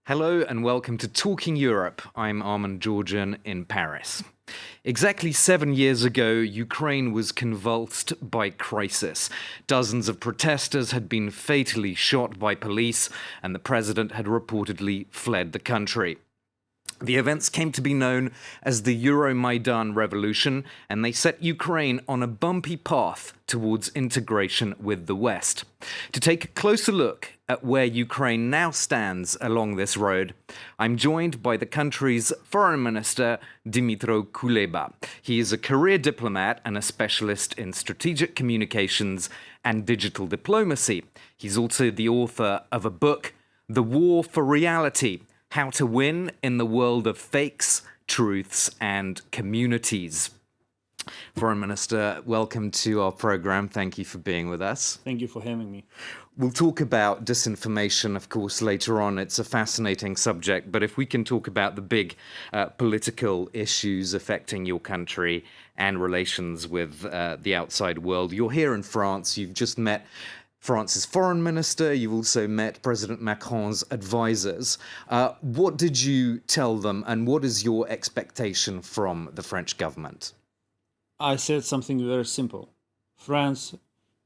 Hello and welcome to Talking Europe. I'm Armen Georgian in Paris. Exactly 7 years ago, Ukraine was convulsed by crisis. Dozens of protesters had been fatally shot by police, and the president had reportedly fled the country. The events came to be known as the Euromaidan revolution, and they set Ukraine on a bumpy path towards integration with the West. To take a closer look at where Ukraine now stands along this road, I'm joined by the country's Foreign Minister Dmytro Kuleba. He is a career diplomat and a specialist in strategic communications and digital diplomacy. He's also the author of a book, The War for Reality: How to Win in the World of Fakes, Truths and Communities. Foreign Minister, welcome to our program. Thank you for being with us. Thank you for having me. We'll talk about disinformation, of course, later on. It's a fascinating subject, but if we can talk about the big political issues affecting your country and relations with the outside world. You're here in France. You've just met France's foreign minister. You also met President Macron's advisors. What did you tell them, and what is your expectation from the French government? I said something very simple. France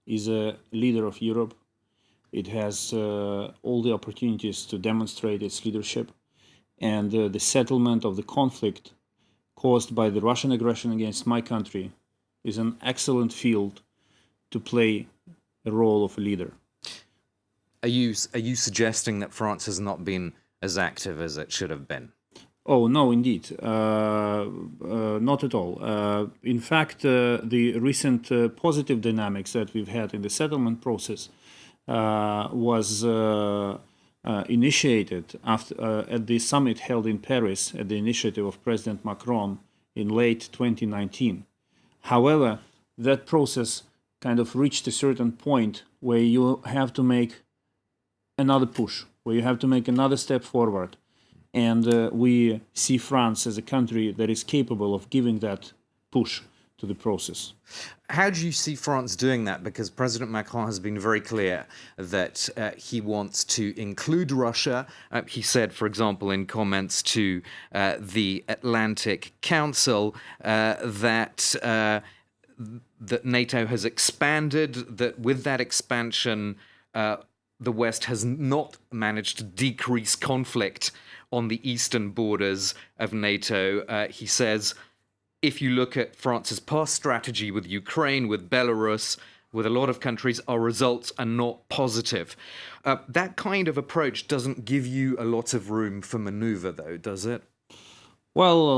is a leader of Europe. It has all the opportunities to demonstrate its leadership, and the settlement of the conflict caused by the Russian aggression against my country is an excellent field to play the role of a leader. Are you suggesting that France has not been as active as it should have been? Oh, no, indeed. Not at all. In fact, the recent positive dynamics that we've had in the settlement process was initiated after, at the summit held in Paris at the initiative of President Macron in late 2019. However, that process kind of reached a certain point where you have to make another push, where you have to make another step forward. And we see France as a country that is capable of giving that push to the process. How do you see France doing that? Because President Macron has been very clear that he wants to include Russia. He said, for example, in comments to the Atlantic Council that NATO has expanded, that with that expansion, the West has not managed to decrease conflict on the eastern borders of NATO. He says, if you look at France's past strategy with Ukraine, with Belarus, with a lot of countries, our results are not positive. That kind of approach doesn't give you a lot of room for maneuver, though, does it? Well,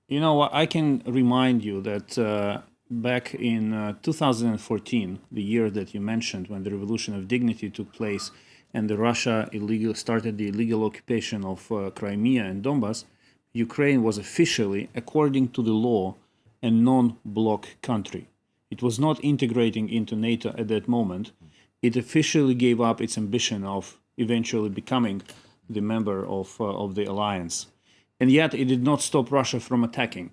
you know, I can remind you that back in 2014, the year that you mentioned, when the Revolution of Dignity took place and Russia started the illegal occupation of Crimea and Donbass, Ukraine was officially, according to the law, a non-bloc country. It was not integrating into NATO at that moment. It officially gave up its ambition of eventually becoming the member of the alliance. And yet it did not stop Russia from attacking.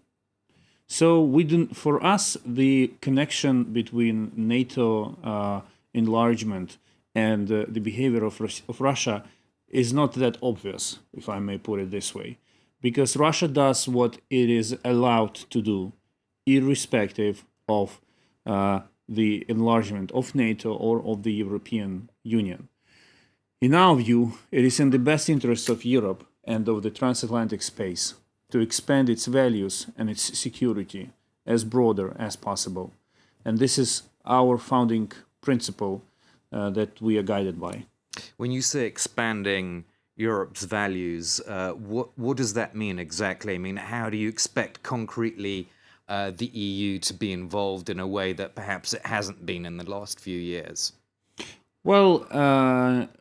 So for us, the connection between NATO enlargement and the behavior of Russia is not that obvious, if I may put it this way, because Russia does what it is allowed to do, irrespective of the enlargement of NATO or of the European Union. In our view, it is in the best interest of Europe and of the transatlantic space to expand its values and its security as broader as possible. And this is our founding principle that we are guided by. When you say expanding Europe's values, what does that mean exactly? I mean, how do you expect concretely the EU to be involved in a way that perhaps it hasn't been in the last few years? Well,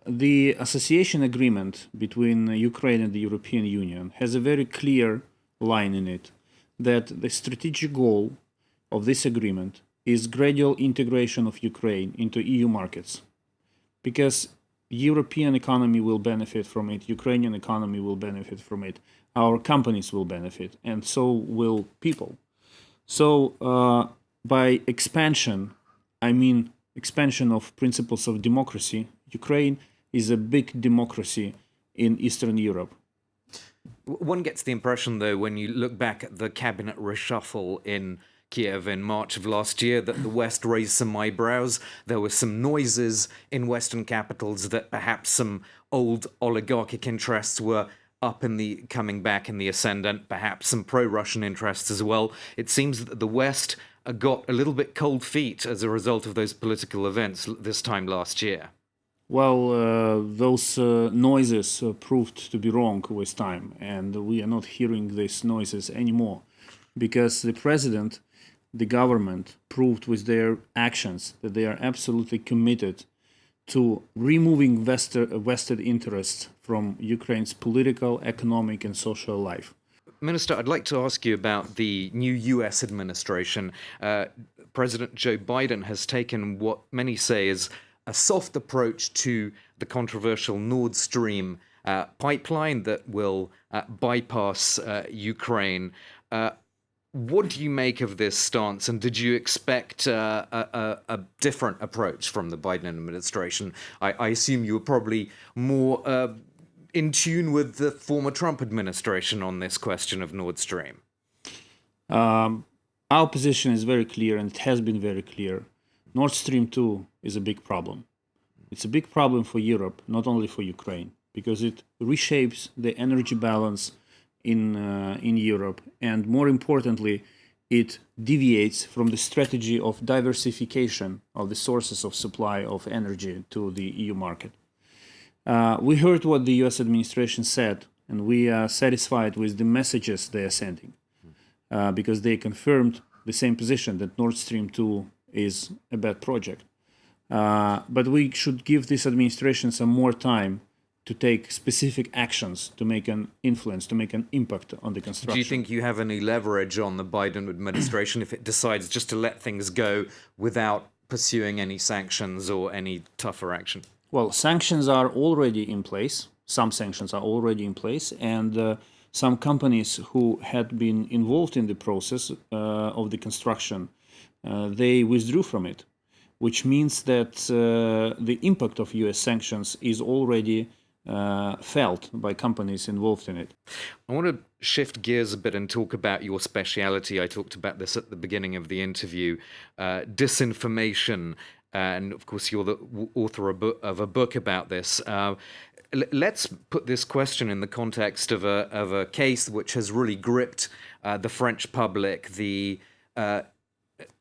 the association agreement between Ukraine and the European Union has a very clear line in it that the strategic goal of this agreement is gradual integration of Ukraine into EU markets, because European economy will benefit from it, Ukrainian economy will benefit from it, our companies will benefit, and so will people. So by expansion, I mean expansion of principles of democracy. Ukraine is a big democracy in Eastern Europe. One gets the impression, though, when you look back at the cabinet reshuffle in Kiev in March of last year, that the West raised some eyebrows. There were some noises in Western capitals that perhaps some old oligarchic interests were coming back in the ascendant, perhaps some pro-Russian interests as well. It seems that the West got a little bit cold feet as a result of those political events this time last year. Well, those noises proved to be wrong with time, and we are not hearing these noises anymore, because the president, the government, proved with their actions that they are absolutely committed to removing vested interests from Ukraine's political, economic, and social life. Minister, I'd like to ask you about the new US administration. President Joe Biden has taken what many say is a soft approach to the controversial Nord Stream pipeline that will bypass Ukraine. What do you make of this stance, and did you expect a different approach from the Biden administration? I assume you were probably more in tune with the former Trump administration on this question of Nord Stream. Our position is very clear, and it has been very clear. Nord Stream 2 is a big problem. It's a big problem for Europe, not only for Ukraine, because it reshapes the energy balance in Europe, and more importantly, it deviates from the strategy of diversification of the sources of supply of energy to the EU market. We heard what the US administration said, and we are satisfied with the messages they are sending, because they confirmed the same position that Nord Stream 2 is a bad project. But we should give this administration some more time to take specific actions to make an influence, to make an impact on the construction. Do you think you have any leverage on the Biden administration if it decides just to let things go without pursuing any sanctions or any tougher action? Well, sanctions are already in place. Some sanctions are already in place, and some companies who had been involved in the process of the construction, they withdrew from it, which means that the impact of US sanctions is already felt by companies involved in it. I want to shift gears a bit and talk about your speciality. I talked about this at the beginning of the interview, disinformation, and of course you're the author of a book about this. Let's put this question in the context of a case which has really gripped the French public, the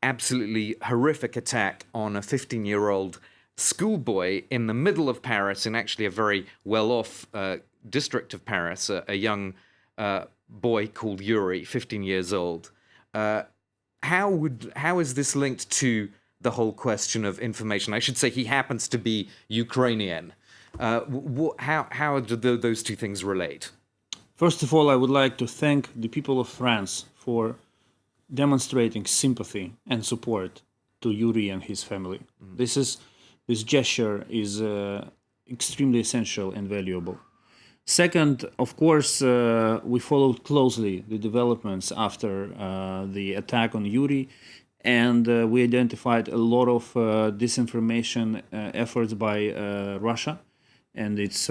absolutely horrific attack on a 15-year-old schoolboy in the middle of Paris, in actually a very well-off district of Paris, a young boy called Yuri, 15 years old. How is this linked to the whole question of information? I should say he happens to be Ukrainian. How do those two things relate? First of all, I would like to thank the people of France for demonstrating sympathy and support to Yuri and his family. This gesture is extremely essential and valuable. Second, of course, we followed closely the developments after the attack on Yuri, and we identified a lot of disinformation efforts by Russia and its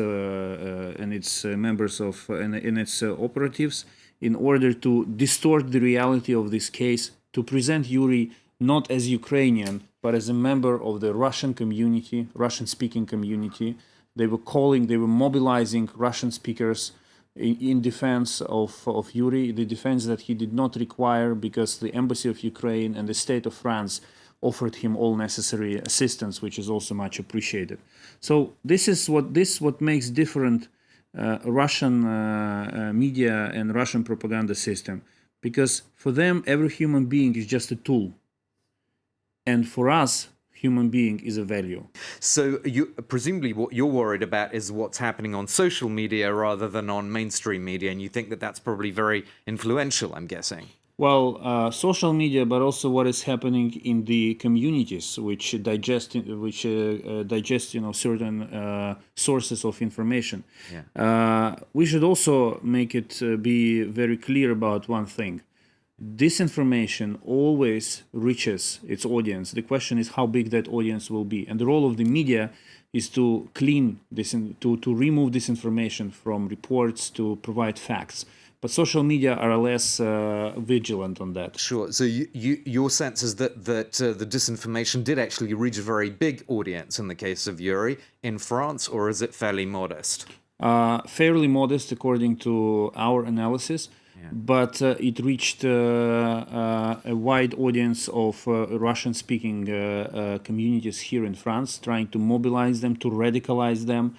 members of and its operatives in order to distort the reality of this case, to present Yuri not as Ukrainian, but as a member of the Russian community, Russian-speaking community. They were mobilizing Russian speakers in defense of Yuri, the defense that he did not require because the Embassy of Ukraine and the State of France offered him all necessary assistance, which is also much appreciated. So this is what makes different Russian media and Russian propaganda system, because for them every human being is just a tool, and for us human being is a value. So presumably what you're worried about is what's happening on social media rather than on mainstream media, and you think that that's probably very influential, I'm guessing. Well, social media, but also what is happening in the communities, which digest certain sources of information. Yeah. We should also make it be very clear about one thing. Disinformation always reaches its audience. The question is how big that audience will be. And the role of the media is to clean this, to remove disinformation from reports, to provide facts. But social media are less vigilant on that. Sure. So your sense is that the disinformation did actually reach a very big audience in the case of Yuri in France, or is it fairly modest? Fairly modest according to our analysis. But it reached a wide audience of Russian-speaking communities here in France, trying to mobilize them, to radicalize them.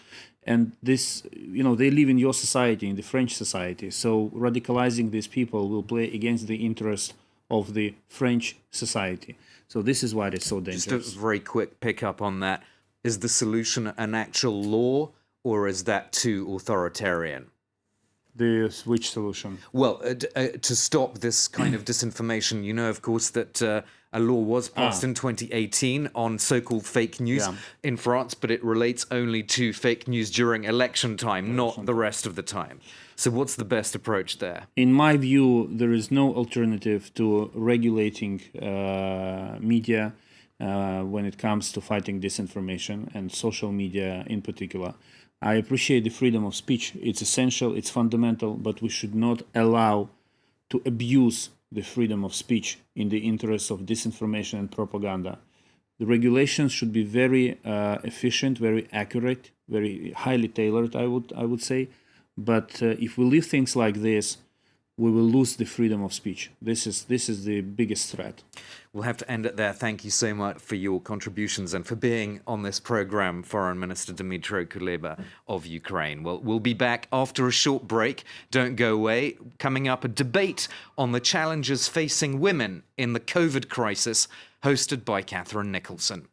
And this, they live in your society, in the French society. So radicalizing these people will play against the interest of the French society. So this is why it's so dangerous. Just a very quick pick-up on that. Is the solution an actual law, or is that too authoritarian? Which solution? Well, to stop this kind of disinformation, of course, that a law was passed in 2018 on so-called fake news in France, but it relates only to fake news during election time, not the rest of the time. So what's the best approach there? In my view, there is no alternative to regulating media when it comes to fighting disinformation, and social media in particular. I appreciate the freedom of speech. It's essential, it's fundamental, but we should not allow to abuse the freedom of speech in the interests of disinformation and propaganda. The regulations should be very efficient, very accurate, very highly tailored, I would say. But if we leave things like this, we will lose the freedom of speech. This is the biggest threat. We'll have to end it there. Thank you so much for your contributions and for being on this program, Foreign Minister Dmytro Kuleba of Ukraine. Well, we'll be back after a short break. Don't go away. Coming up, a debate on the challenges facing women in the COVID crisis, hosted by Catherine Nicholson.